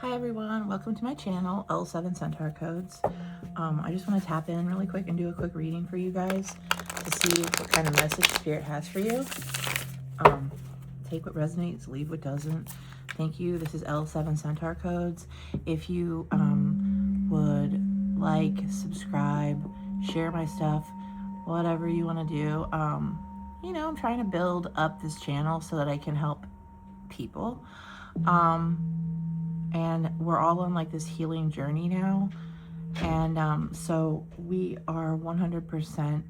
Hi everyone, welcome to my channel, L7 Centaur Codes. I just want to tap in really quick and do a quick reading for you guys to see what kind of message Spirit has for you. Take what resonates, leave what doesn't. Thank you. This is L7 Centaur Codes. If you would like, subscribe, share my stuff, whatever you want to do. I'm trying to build up this channel so that I can help people. And we're all on like this healing journey now. And so we are 100%,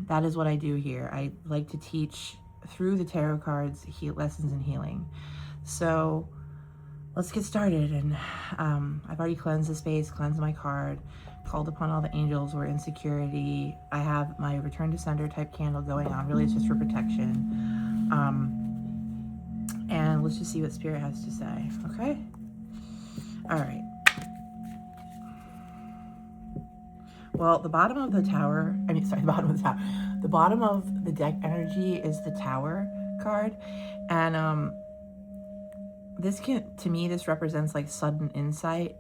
that is what I do here. I like to teach through the tarot cards, lessons in healing. So let's get started. And I've already cleansed the space, cleansed my card, called upon all the angels where insecurity. I have my return to sender type candle going on. Really, it's just for protection. And let's just see what Spirit has to say, okay? All right. Well, the bottom of the tower, the bottom of the tower. The bottom of the deck energy is the Tower card. And this to me, this represents like sudden insight.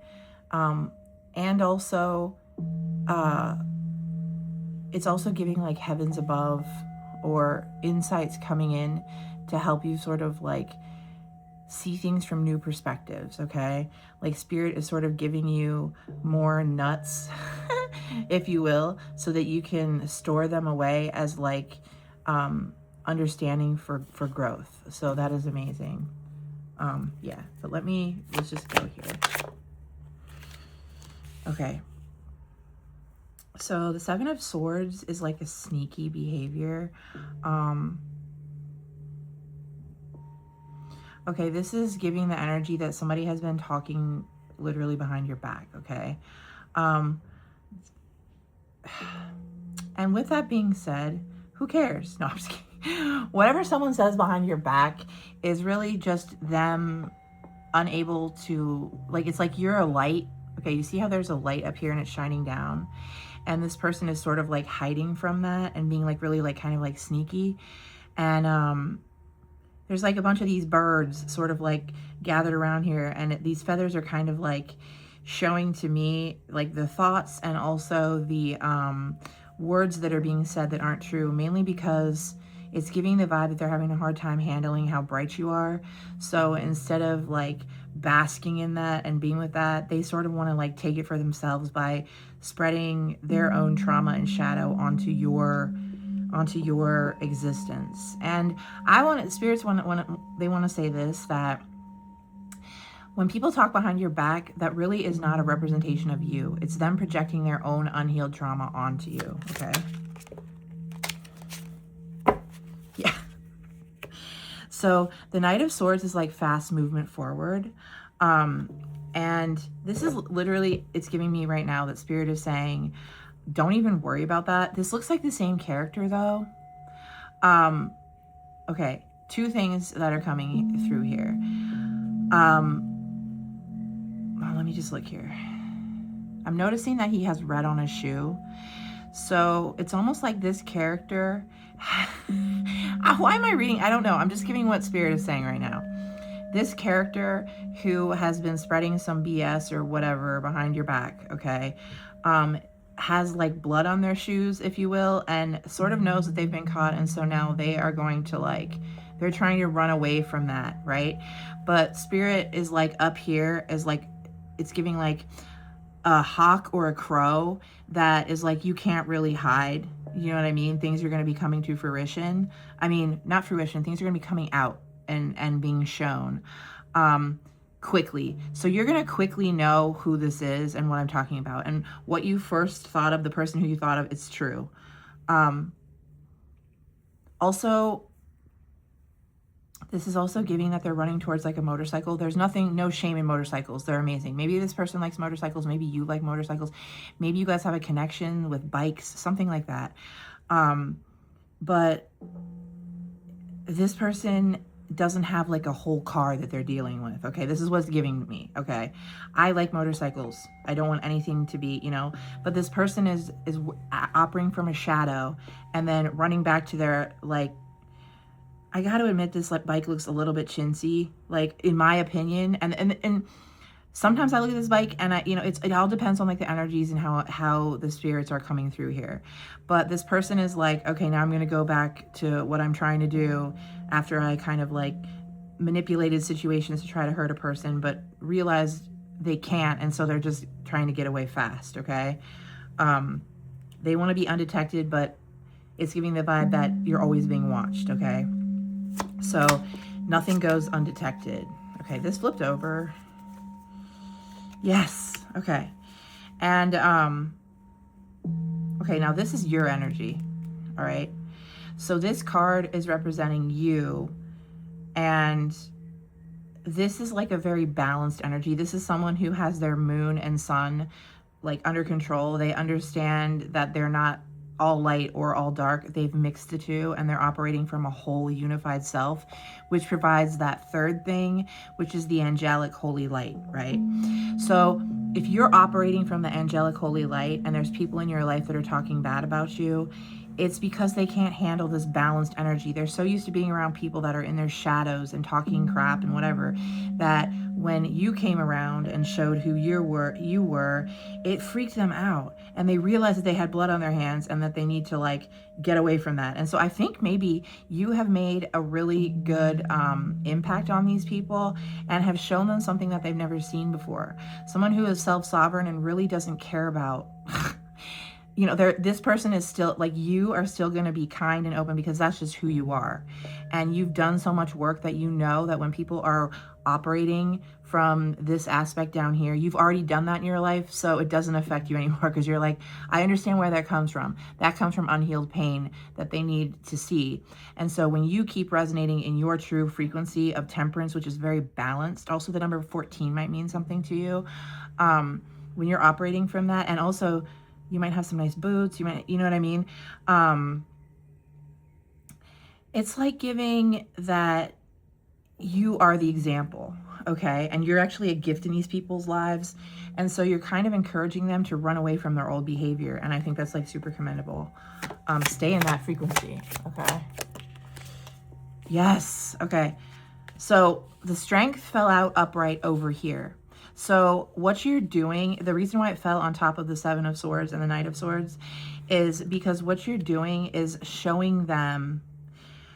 And also, it's also giving like heavens above or insights coming in to help you sort of like see things from new perspectives, okay? Like Spirit is sort of giving you more nuts, if you will, so that you can store them away as like understanding for growth. So that is amazing. Yeah, but let's just go here. Okay. So the Seven of Swords is like a sneaky behavior. Okay, this is giving the energy that somebody has been talking literally behind your back, okay? And with that being said, who cares? No, I'm just kidding. Whatever someone says behind your back is really just them unable to, like, it's like you're a light. Okay, you see how there's a light up here and it's shining down? And this person is sort of like hiding from that and being like really like kind of like sneaky. And there's like a bunch of these birds sort of like gathered around here, and these feathers are kind of like showing to me like the thoughts and also the words that are being said that aren't true, mainly because it's giving the vibe that they're having a hard time handling how bright you are. So instead of like basking in that and being with that, they sort of want to like take it for themselves by spreading their own trauma and shadow onto your existence. And spirits they want to say this, that when people talk behind your back, that really is not a representation of you. It's them projecting their own unhealed trauma onto you, okay? Yeah. So the Knight of Swords is like fast movement forward. And this is literally, it's giving me right now that Spirit is saying, don't even worry about that. This looks like the same character though. Okay, two things that are coming through here. Let me just look here. I'm noticing that he has red on his shoe. So it's almost like this character. Why am I reading? I don't know. I'm just giving what Spirit is saying right now. This character who has been spreading some BS or whatever behind your back, okay, has like blood on their shoes, if you will, and sort of knows that they've been caught. And so now they are going to like, they're trying to run away from that, right? But Spirit is like up here as like, it's giving like a hawk or a crow that is like, you can't really hide. You know what I mean? Things are going to be coming to fruition. I mean, not fruition, things are going to be coming out and being shown quickly. So you're going to quickly know who this is and what I'm talking about. And what you first thought of, the person who you thought of, it's true. Also, this is also giving that they're running towards like a motorcycle. There's no shame in motorcycles. They're amazing. Maybe this person likes motorcycles. Maybe you like motorcycles. Maybe you guys have a connection with bikes, something like that. But this person doesn't have like a whole car that they're dealing with, okay? This is what's giving me, okay? I like motorcycles. I don't want anything to be, but this person is operating from a shadow and then running back to their, like, I got to admit, this like bike looks a little bit chintzy, like in my opinion. And sometimes I look at this bike and it all depends on like the energies and how the spirits are coming through here. But this person is like, okay, now I'm going to go back to what I'm trying to do after I kind of like manipulated situations to try to hurt a person, but realized they can't. And so they're just trying to get away fast. Okay. They want to be undetected, but it's giving the vibe that you're always being watched. Okay. So nothing goes undetected. Okay. This flipped over. Yes. Okay. And, okay, now this is your energy. All right. So this card is representing you, and this is like a very balanced energy. This is someone who has their moon and sun like under control. They understand that they're not all light or all dark. They've mixed the two, and they're operating from a whole unified self, which provides that third thing, which is the angelic holy light, right? So if you're operating from the angelic holy light and there's people in your life that are talking bad about you, it's because they can't handle this balanced energy. They're so used to being around people that are in their shadows and talking crap and whatever, that when you came around and showed who you were, it freaked them out. And they realized that they had blood on their hands and that they need to like get away from that. And so I think maybe you have made a really good impact on these people and have shown them something that they've never seen before. Someone who is self-sovereign and really doesn't care about this person is still like, you are still going to be kind and open because that's just who you are. And you've done so much work that you know that when people are operating from this aspect down here, you've already done that in your life. So it doesn't affect you anymore because you're like, I understand where that comes from. That comes from unhealed pain that they need to see. And so when you keep resonating in your true frequency of temperance, which is very balanced, also the number 14 might mean something to you. When you're operating from that, and also you might have some nice boots, you know what I mean? It's like giving that you are the example, okay? And you're actually a gift in these people's lives. And so you're kind of encouraging them to run away from their old behavior. And I think that's like super commendable. Stay in that frequency, okay? Yes, okay. So the strength fell out upright over here. So what you're doing, the reason why it fell on top of the Seven of Swords and the Knight of Swords is because what you're doing is showing them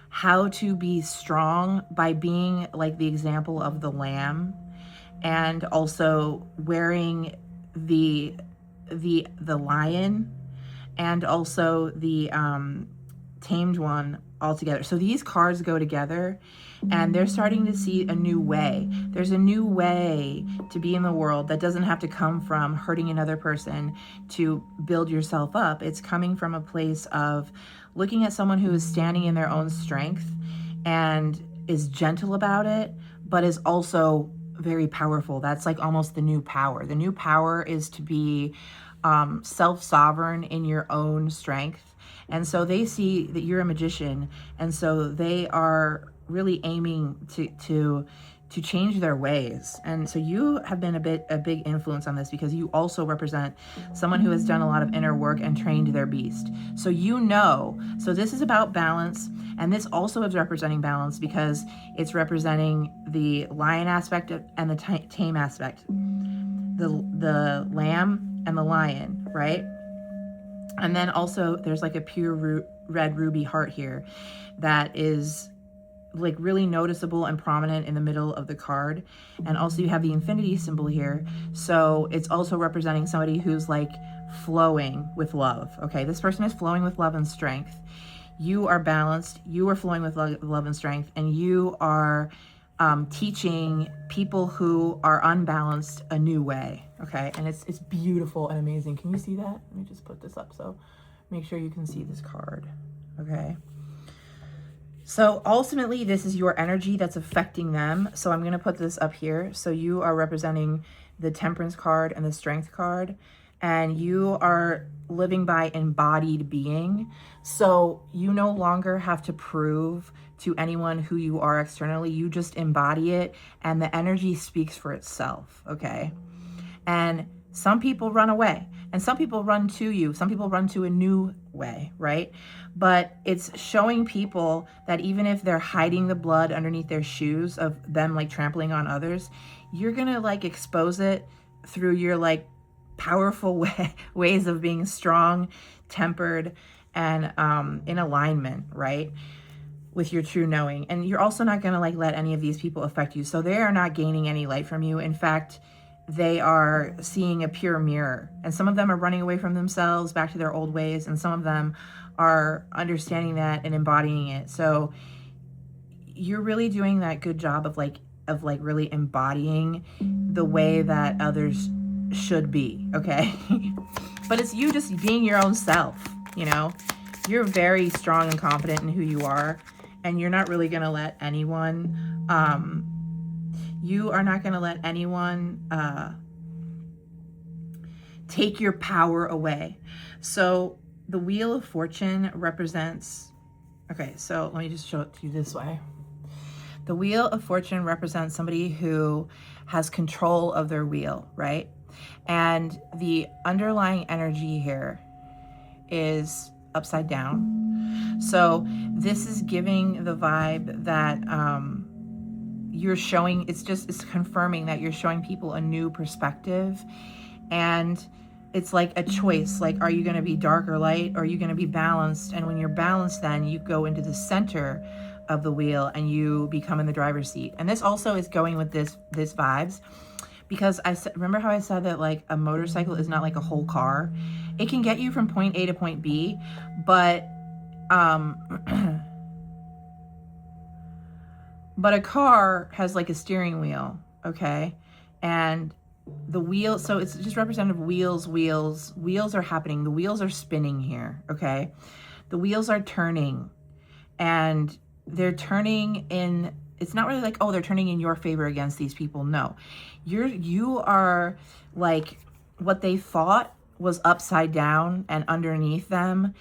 how to be strong by being like the example of the lamb, and also wearing the lion and also the tamed one all together. So these cards go together, and they're starting to see a new way. There's a new way to be in the world that doesn't have to come from hurting another person to build yourself up. It's coming from a place of looking at someone who is standing in their own strength and is gentle about it, but is also very powerful. That's like almost the new power. The new power is to be self-sovereign in your own strength. And so they see that you're a magician, and so they are really aiming to change their ways. And so you have been a big influence on this because you also represent someone who has done a lot of inner work and trained their beast. So so this is about balance, and this also is representing balance because it's representing the lion aspect and the tame aspect, the lamb and the lion, right? And then also there's like a pure red ruby heart here that is like really noticeable and prominent in the middle of the card. And also you have the infinity symbol here. So it's also representing somebody who's like flowing with love. Okay, this person is flowing with love and strength. You are balanced. You are flowing with love and strength. And you are teaching people who are unbalanced a new way. Okay, and it's beautiful and amazing. Can you see that? Let me just put this up so make sure you can see this card. Okay, so ultimately this is your energy that's affecting them. So I'm going to put this up here. So you are representing the temperance card and the strength card, and you are living by embodied being. So you no longer have to prove to anyone who you are externally. You just embody it, and the energy speaks for itself. Okay, and Some people run away, and some people run to you. Some people run to a new way, right? But it's showing people that even if they're hiding the blood underneath their shoes of them like trampling on others, you're gonna like expose it through your like powerful ways of being strong, tempered, and in alignment, right? With your true knowing. And you're also not going to like let any of these people affect you. So they are not gaining any light from you. In fact, they are seeing a pure mirror. And some of them are running away from themselves back to their old ways. And some of them are understanding that and embodying it. So you're really doing that good job of like really embodying the way that others should be. Okay. But it's you just being your own self, you know. You're very strong and confident in who you are, and you're not really going to let anyone, you are not going to let anyone take your power away. So the Wheel of Fortune represents, okay, so let me just show it to you this way. The Wheel of Fortune represents somebody who has control of their wheel, right? And the underlying energy here is upside down. So this is giving the vibe that you're showing, it's confirming that you're showing people a new perspective. And it's like a choice, like, are you going to be dark or light, or are you going to be balanced? And when you're balanced, then you go into the center of the wheel and you become in the driver's seat. And this also is going with this vibes, because remember how I said that like a motorcycle is not like a whole car. It can get you from point A to point B, but but a car has like a steering wheel, okay? And the wheel, so it's just representative wheels are happening. The wheels are spinning here, okay? The wheels are turning, and they're turning in, it's not really like, oh, they're turning in your favor against these people. No, you are like, what they thought was upside down and underneath them,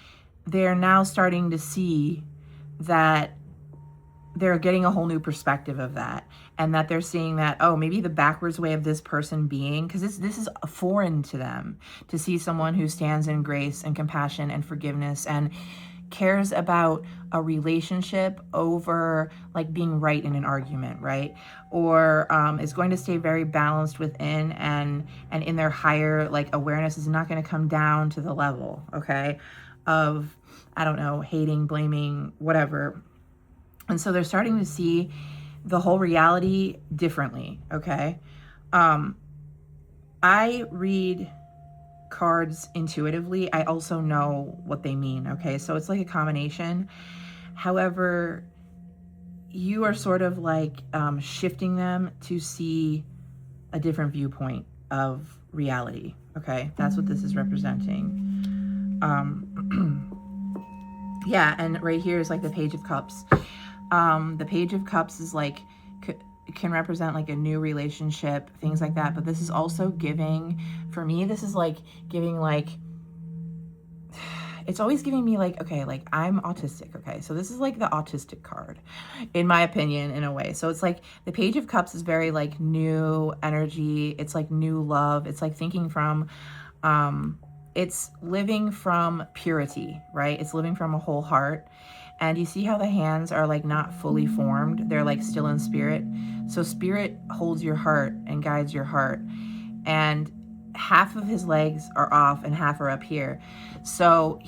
they're now starting to see that they're getting a whole new perspective of that, and that they're seeing that, oh, maybe the backwards way of this person being, because this is foreign to them, to see someone who stands in grace and compassion and forgiveness and cares about a relationship over like being right in an argument, right? Or is going to stay very balanced within, and in their higher like awareness is not going to come down to the level, okay, of, I don't know, hating, blaming, whatever. And so they're starting to see the whole reality differently, okay? I read cards intuitively. I also know what they mean, okay? So it's like a combination. However, you are sort of like shifting them to see a different viewpoint of reality, okay? That's what this is representing. Yeah, and right here is like the Page of Cups. The Page of Cups is like, can represent like a new relationship, things like that. But this is also giving, for me, this is like giving like, it's always giving me like, okay, like I'm autistic, okay? So this is like the autistic card, in my opinion, in a way. So it's like the Page of Cups is very like new energy. It's like new love. It's like thinking from, it's living from purity, right? It's living from a whole heart. And you see how the hands are like not fully formed. They're like still in spirit. So spirit holds your heart and guides your heart. And half of his legs are off and half are up here. So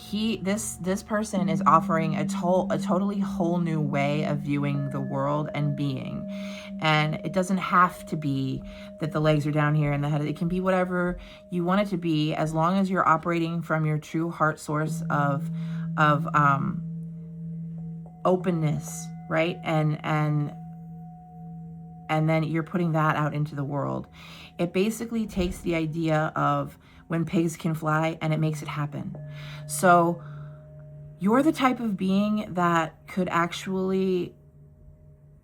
this person is offering a totally whole new way of viewing the world and being. And it doesn't have to be that the legs are down here and the head. It can be whatever you want it to be, as long as you're operating from your true heart source of openness, right? And then you're putting that out into the world. It basically takes the idea of when pigs can fly and it makes it happen. So you're the type of being that could actually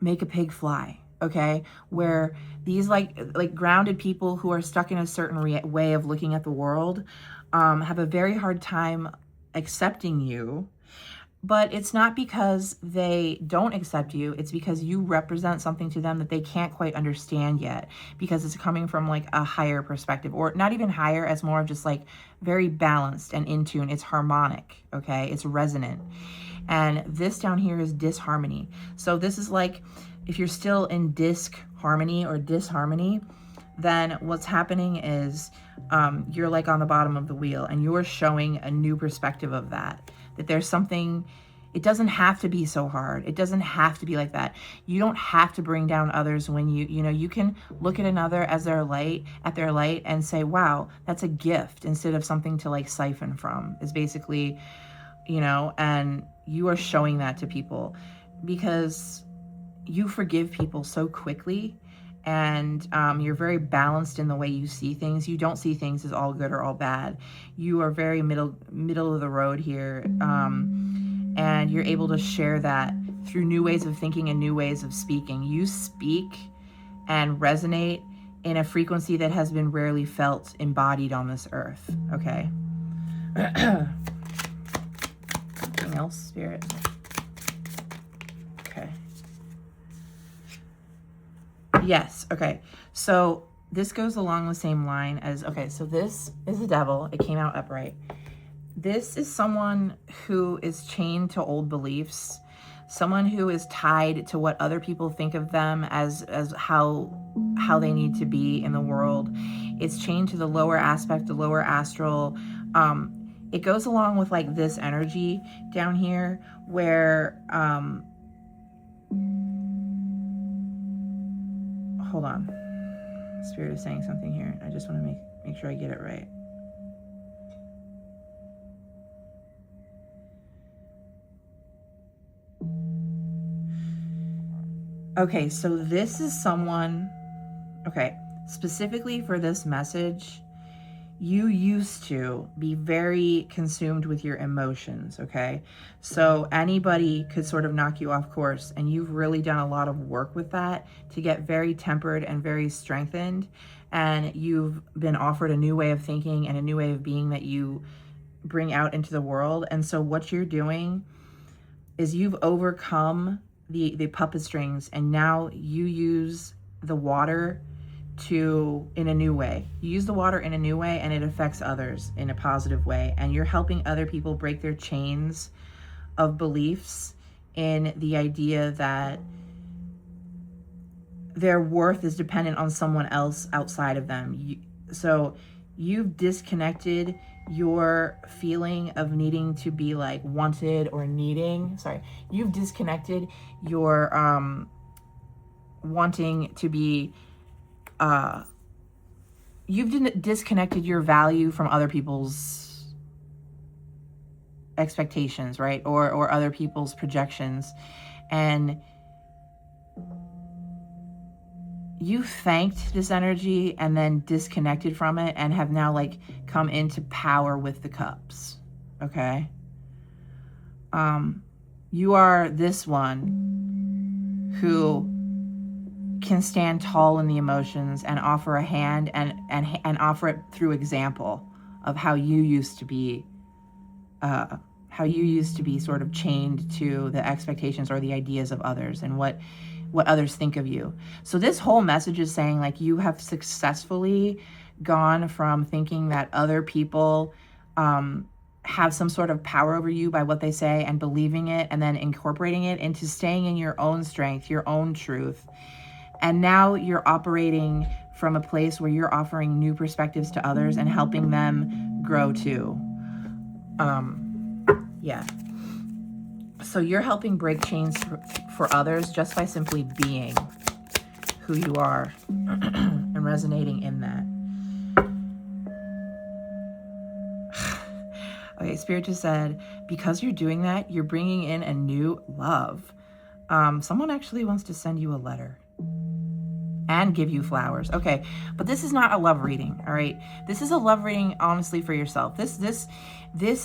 make a pig fly, okay? Where these like grounded people who are stuck in a certain way of looking at the world have a very hard time accepting you. But it's not because they don't accept you. It's because you represent something to them that they can't quite understand yet, because it's coming from like a higher perspective, or not even higher, as more of just like very balanced and in tune. It's harmonic, okay? It's resonant. And this down here is disharmony. So this is like, if you're still in disharmony or disharmony, then what's happening is you're like on the bottom of the wheel, and you're showing a new perspective of that there's something. It doesn't have to be so hard. It doesn't have to be like that. You don't have to bring down others when you can look at another as their light, and say, wow, that's a gift, instead of something to like siphon from, is basically, and you are showing that to people because you forgive people so quickly, and you're very balanced in the way you see things. You don't see things as all good or all bad. You are very middle of the road here, and you're able to share that through new ways of thinking and new ways of speaking. You speak and resonate in a frequency that has been rarely felt embodied on this earth, okay? Anything else, Spirit? Okay. Yes, okay. So this goes along the same line as, okay, so this is the devil. It came out upright. This is someone who is chained to old beliefs, someone who is tied to what other people think of them as how they need to be in the world. It's chained to the lower aspect, the lower astral. It goes along with like this energy down here where, hold on. Spirit is saying something here. I just want to make sure I get it right. Okay, so this is someone, okay, specifically for this message, you used to be very consumed with your emotions, okay? So anybody could sort of knock you off course, and you've really done a lot of work with that to get very tempered and very strengthened, and you've been offered a new way of thinking and a new way of being that you bring out into the world. And so what you're doing is you've overcome the puppet strings, and now you use the water in a new way. You use the water in a new way, and it affects others in a positive way. And you're helping other people break their chains of beliefs in the idea that their worth is dependent on someone else outside of them. So you've disconnected your feeling of needing to be like wanted or needing. You've disconnected your wanting to be you've disconnected your value from other people's expectations, right? Or other people's projections. And you thanked this energy and then disconnected from it, and have now like come into power with the cups, okay? You are this one who can stand tall in the emotions and offer a hand and offer it through example of how you used to be sort of chained to the expectations or the ideas of others and what others think of you. So this whole message is saying like you have successfully gone from thinking that other people have some sort of power over you by what they say and believing it and then incorporating it into staying in your own strength, your own truth. And now you're operating from a place where you're offering new perspectives to others and helping them grow too. Yeah. So you're helping break chains for others just by simply being who you are and resonating in that. Okay, Spirit just said, because you're doing that, you're bringing in a new love. Someone actually wants to send you a letter and give you flowers. Okay, but this is not a love reading, all right? This is a love reading, honestly, for yourself. This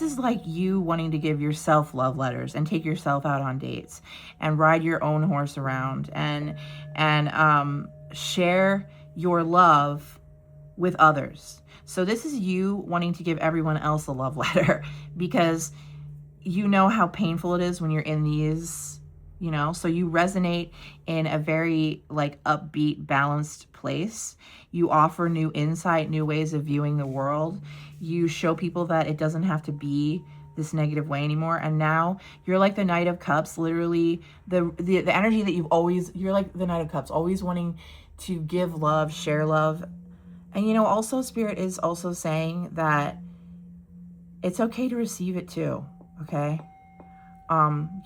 is like you wanting to give yourself love letters and take yourself out on dates and ride your own horse around and share your love with others. So this is you wanting to give everyone else a love letter because you know how painful it is when you're in these, you know, so you resonate in a very like upbeat, balanced place. You offer new insight, new ways of viewing the world. You show people that it doesn't have to be this negative way anymore. And now you're like the Knight of Cups, literally the energy that you've always, you're like the Knight of Cups, always wanting to give love, share love. And you know, also Spirit is also saying that it's okay to receive it too, okay?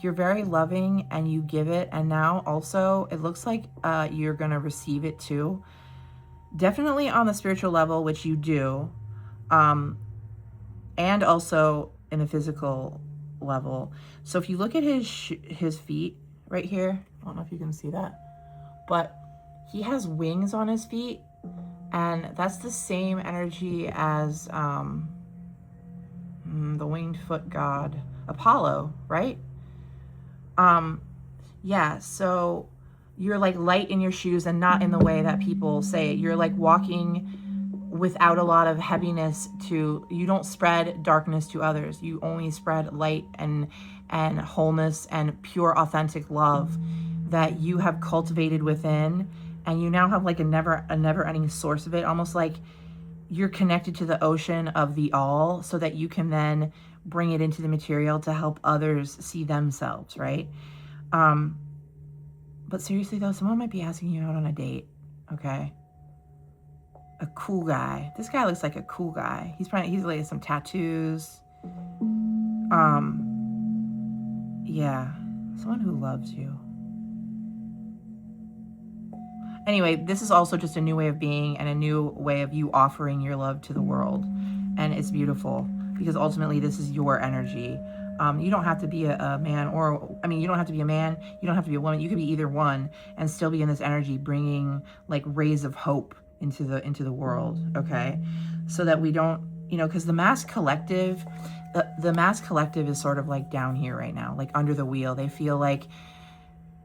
You're very loving and you give it, and now also it looks like you're gonna receive it too. Definitely on the spiritual level, which you do, and also in the physical level. So if you look at his feet right here, I don't know if you can see that, but he has wings on his feet, and that's the same energy as the winged foot god Apollo, right? Yeah, so you're like light in your shoes and not in the way that people say it. You're like walking without a lot of heaviness you don't spread darkness to others. You only spread light and wholeness and pure authentic love that you have cultivated within, and you now have like a never ending source of it, almost like you're connected to the ocean of the all, so that you can then bring it into the material to help others see themselves, right? But seriously though, someone might be asking you out on a date, okay? A cool guy. This guy looks like a cool guy. He's like some tattoos. Yeah, someone who loves you. Anyway, this is also just a new way of being and a new way of you offering your love to the world. And it's beautiful because ultimately this is your energy. You don't have to be a man, or, I mean, you don't have to be a man, you don't have to be a woman. You could be either one and still be in this energy, bringing like rays of hope into the world, okay? So that we don't, you know, because the mass collective is sort of like down here right now, like under the wheel. They feel like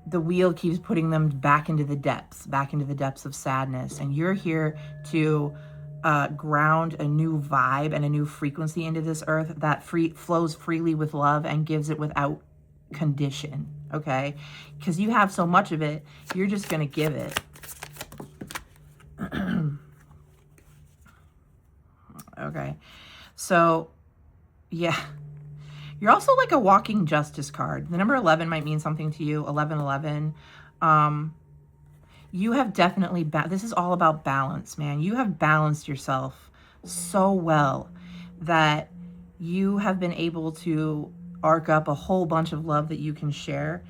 the wheel keeps putting them back into the depths of sadness. And you're here to ground a new vibe and a new frequency into this earth that flows freely with love and gives it without condition, okay? Because you have so much of it, you're just going to give it. Okay, so yeah, you're also like a walking justice card. The number 11 might mean something to you. 1111. You have definitely this is all about balance, man. You have balanced yourself so well that you have been able to arc up a whole bunch of love that you can share.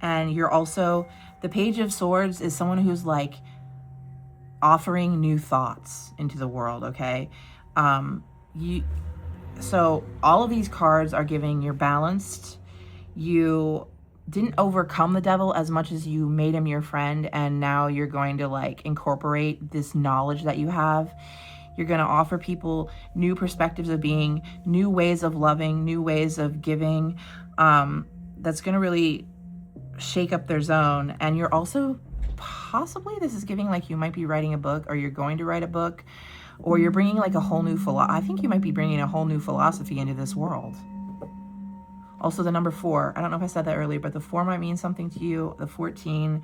And you're also, the Page of Swords is someone who's like offering new thoughts into the world, okay? So all of these cards are giving you're balanced. You didn't overcome the devil as much as you made him your friend, and now you're going to like incorporate this knowledge that you have. You're going to offer people new perspectives of being, new ways of loving, new ways of giving, that's going to really shake up their zone. And you're also possibly, this is giving like you might be writing a book, or you're going to write a book, or you're bringing like a whole new I think you might be bringing a whole new philosophy into this world. Also the number 4, I don't know if I said that earlier, but the 4 might mean something to you, the 14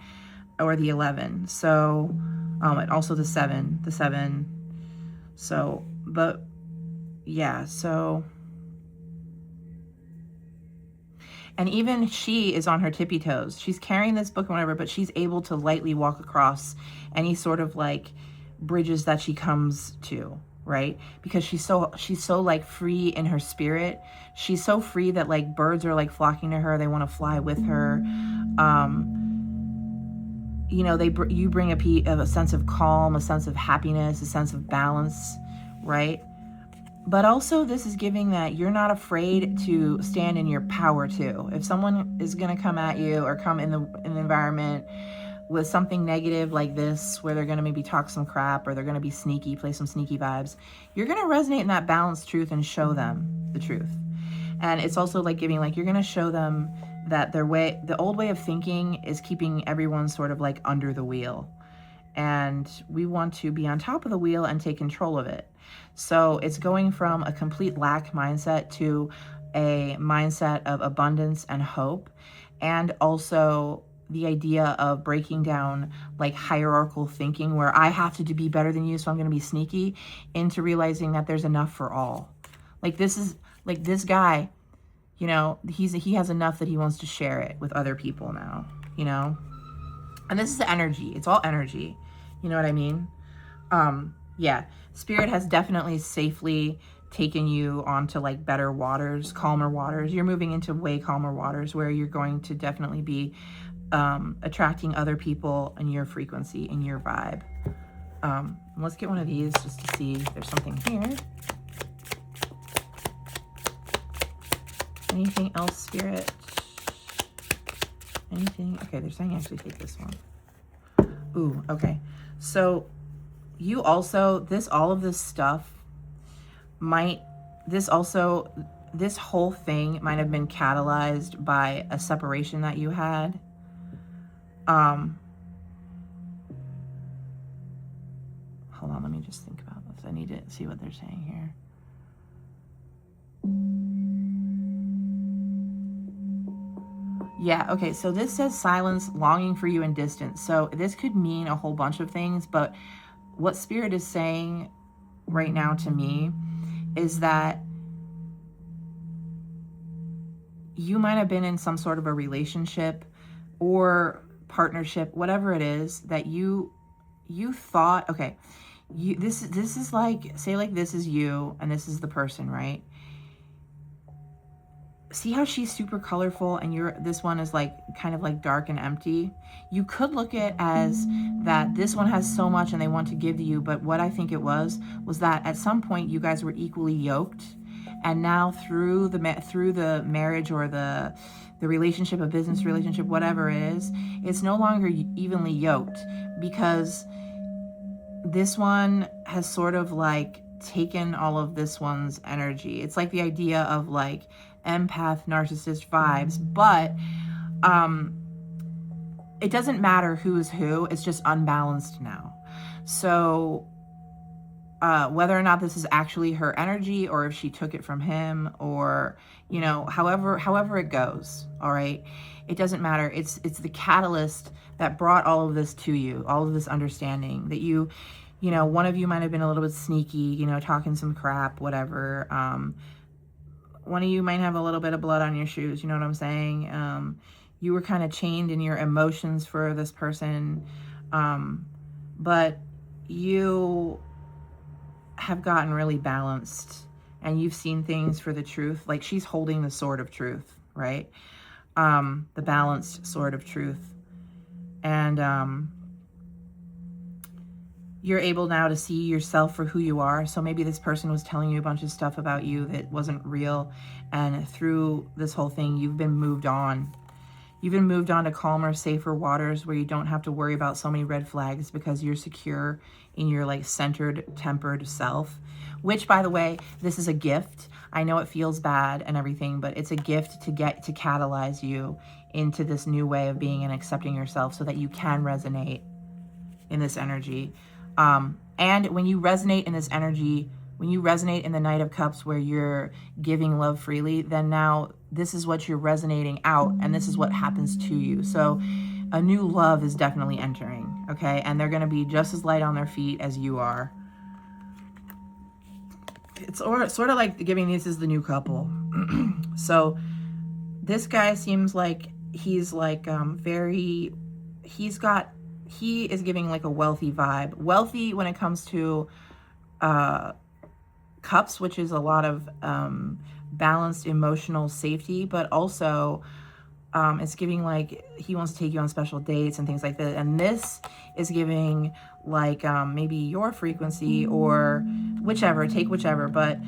or the 11. So, and also the 7. So, but yeah, so, and even she is on her tippy toes. She's carrying this book or whatever, but she's able to lightly walk across any sort of like bridges that she comes to, right? Because she's so like free in her spirit. She's so free that like birds are like flocking to her. They want to fly with her. You know, you bring a sense of calm, a sense of happiness, a sense of balance, right? But also this is giving that you're not afraid to stand in your power too. If someone is going to come at you or come in the environment with something negative like this, where they're going to maybe talk some crap, or they're going to be sneaky, play some sneaky vibes, you're going to resonate in that balanced truth and show them the truth. And it's also like giving, like, you're going to show them that the old way of thinking is keeping everyone sort of like under the wheel. And we want to be on top of the wheel and take control of it. So it's going from a complete lack mindset to a mindset of abundance and hope, and also the idea of breaking down like hierarchical thinking where I have to be better than you, so I'm going to be sneaky, into realizing that there's enough for all. Like this is like this guy, you know, he has enough that he wants to share it with other people now, you know. And this is energy. It's all energy. You know what I mean? Yeah, Spirit has definitely safely taken you onto like better waters, calmer waters. You're moving into way calmer waters where you're going to definitely be attracting other people in your frequency, in your vibe. Let's get one of these just to see if there's something here. Anything else, Spirit? Anything? Okay, they're saying actually take this one. Ooh, okay. So you also, all of this stuff this whole thing might have been catalyzed by a separation that you had. Hold on, let me just think about this. I need to see what they're saying here. Yeah, okay, so this says silence, longing for you and distance. So this could mean a whole bunch of things, but what Spirit is saying right now to me is that you might have been in some sort of a relationship or partnership, whatever it is, that you thought, okay, this is like, say like this is you and this is the person, right? See how she's super colorful and this one is like kind of like dark and empty? You could look at it as that this one has so much and they want to give to you, but what I think it was that at some point you guys were equally yoked, and now through the marriage or the relationship, a business relationship, whatever it is, it's no longer evenly yoked, because this one has sort of like taken all of this one's energy. It's like the idea of like empath, narcissist vibes, but it doesn't matter who is who. It's just unbalanced now. So whether or not this is actually her energy or if she took it from him, or, you know, however it goes, all right, it doesn't matter. It's the catalyst that brought all of this to you, all of this understanding that you know, one of you might have been a little bit sneaky, you know, talking some crap, whatever. One of you might have a little bit of blood on your shoes, you know what I'm saying? You were kind of chained in your emotions for this person, but you have gotten really balanced, and you've seen things for the truth. Like she's holding the sword of truth, right? The balanced sword of truth. And you're able now to see yourself for who you are. So maybe this person was telling you a bunch of stuff about you that wasn't real, and through this whole thing, you've been moved on. You've been moved on to calmer, safer waters where you don't have to worry about so many red flags, because you're secure in your like centered, tempered self, which, by the way, this is a gift. I know it feels bad and everything, but it's a gift to get to catalyze you into this new way of being and accepting yourself so that you can resonate in this energy. And when you resonate in this energy, when you resonate in the Knight of Cups where you're giving love freely, then now this is what you're resonating out, and this is what happens to you. So a new love is definitely entering, okay? And they're going to be just as light on their feet as you are. It's sort of like giving this is the new couple. So this guy seems like he's like he is giving like a wealthy vibe. Wealthy when it comes to cups, which is a lot of balanced emotional safety, but also it's giving like he wants to take you on special dates and things like that. And this is giving like maybe your frequency or whichever, take whichever, but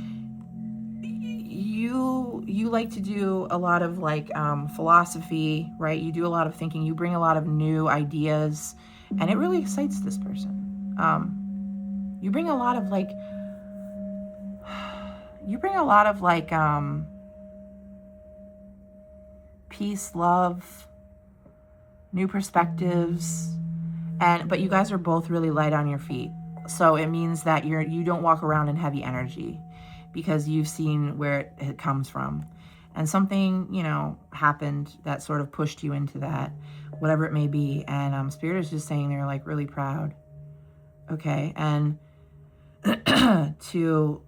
you like to do a lot of like philosophy, right? You do a lot of thinking, you bring a lot of new ideas, and it really excites this person. You bring a lot of like peace, love, new perspectives, but you guys are both really light on your feet. So it means that you don't walk around in heavy energy, because you've seen where it comes from. And something, you know, happened that sort of pushed you into that, whatever it may be. And Spirit is just saying they're like really proud. Okay. And to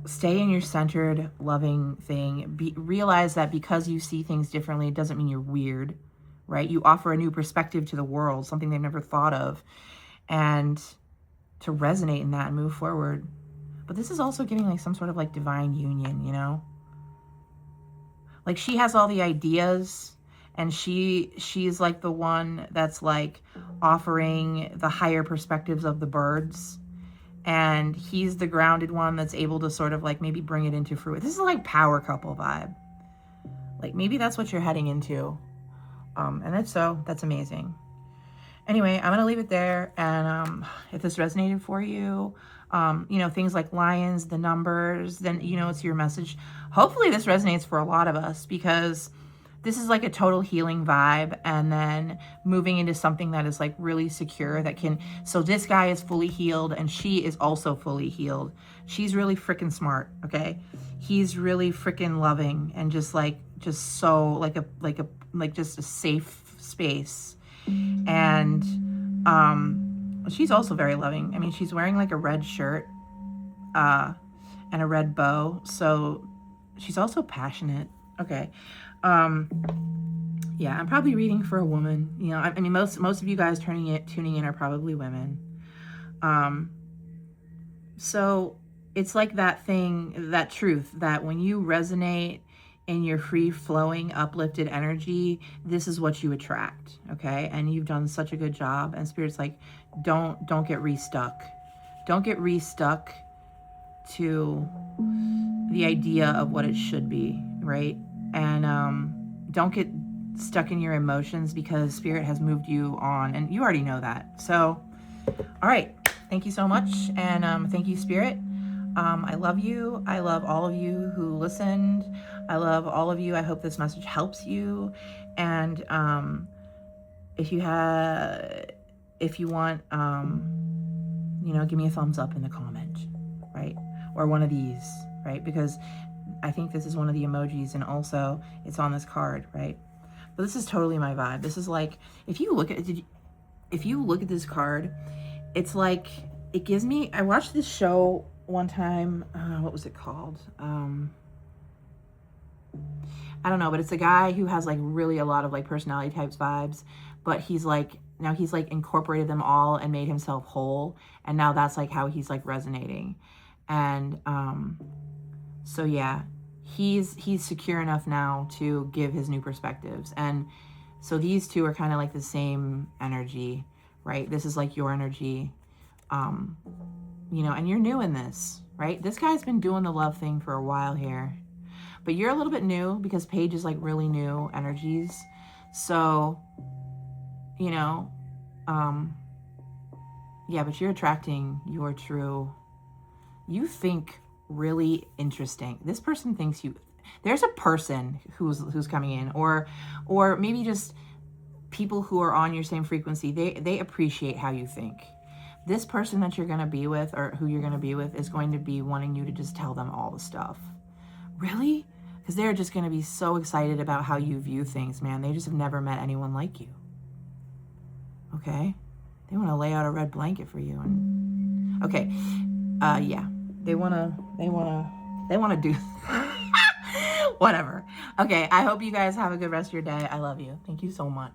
stay in your centered, loving thing, realize that because you see things differently, it doesn't mean you're weird, right? You offer a new perspective to the world, something they've never thought of, and to resonate in that and move forward. But this is also giving like some sort of like divine union, you know? Like she has all the ideas, and she's like the one that's like offering the higher perspectives of the birds, and he's the grounded one that's able to sort of like maybe bring it into fruit. This is like power couple vibe. Like maybe that's what you're heading into. And if so, that's amazing. Anyway, I'm going to leave it there. And if this resonated for you, you know, things like lions, the numbers, then, you know, it's your message. Hopefully this resonates for a lot of us, because this is like a total healing vibe, and then moving into something that is like really secure that can, so this guy is fully healed and she is also fully healed. She's really freaking smart. Okay. He's really freaking loving and just so like just a safe space. And, she's also very loving. I mean, she's wearing like a red shirt, and a red bow. So she's also passionate. Okay. Yeah, I'm probably reading for a woman. You know, I mean, most of you guys tuning in are probably women. So it's like that thing, that truth, that when you resonate in your free flowing, uplifted energy, this is what you attract. Okay. And you've done such a good job. And Spirit's like, don't get restuck. Don't get restuck to the idea of what it should be. Right. And, don't get stuck in your emotions, because Spirit has moved you on, and you already know that. So, all right. Thank you so much. And, thank you, Spirit. I love you. I love all of you who listened. I love all of you. I hope this message helps you. And, if you want, you know, give me a thumbs up in the comment, right? Or one of these, right? Because I think this is one of the emojis, and also it's on this card, right? But this is totally my vibe. This is like, if you look at this card, it's like, it gives me, I watched this show one time, what was it called? I don't know, but it's a guy who has like really a lot of like personality types vibes, but he's like, now he's like incorporated them all and made himself whole. And now that's like how he's like resonating. And, so yeah, he's secure enough now to give his new perspectives. And so these two are kind of like the same energy, right? This is like your energy, you know, and you're new in this, right? This guy's been doing the love thing for a while here, but you're a little bit new, because Paige is like really new energies. So, you know, yeah, but you're attracting your true, you think really interesting. This person thinks there's a person who's coming in, or maybe just people who are on your same frequency. They appreciate how you think. This person that you're going to be with, or who you're going to be with, is going to be wanting you to just tell them all the stuff. Really? Because they're just going to be so excited about how you view things, man. They just have never met anyone like you. Okay? They want to lay out a red blanket for you. And okay. Yeah. They want to do whatever. Okay. I hope you guys have a good rest of your day. I love you. Thank you so much.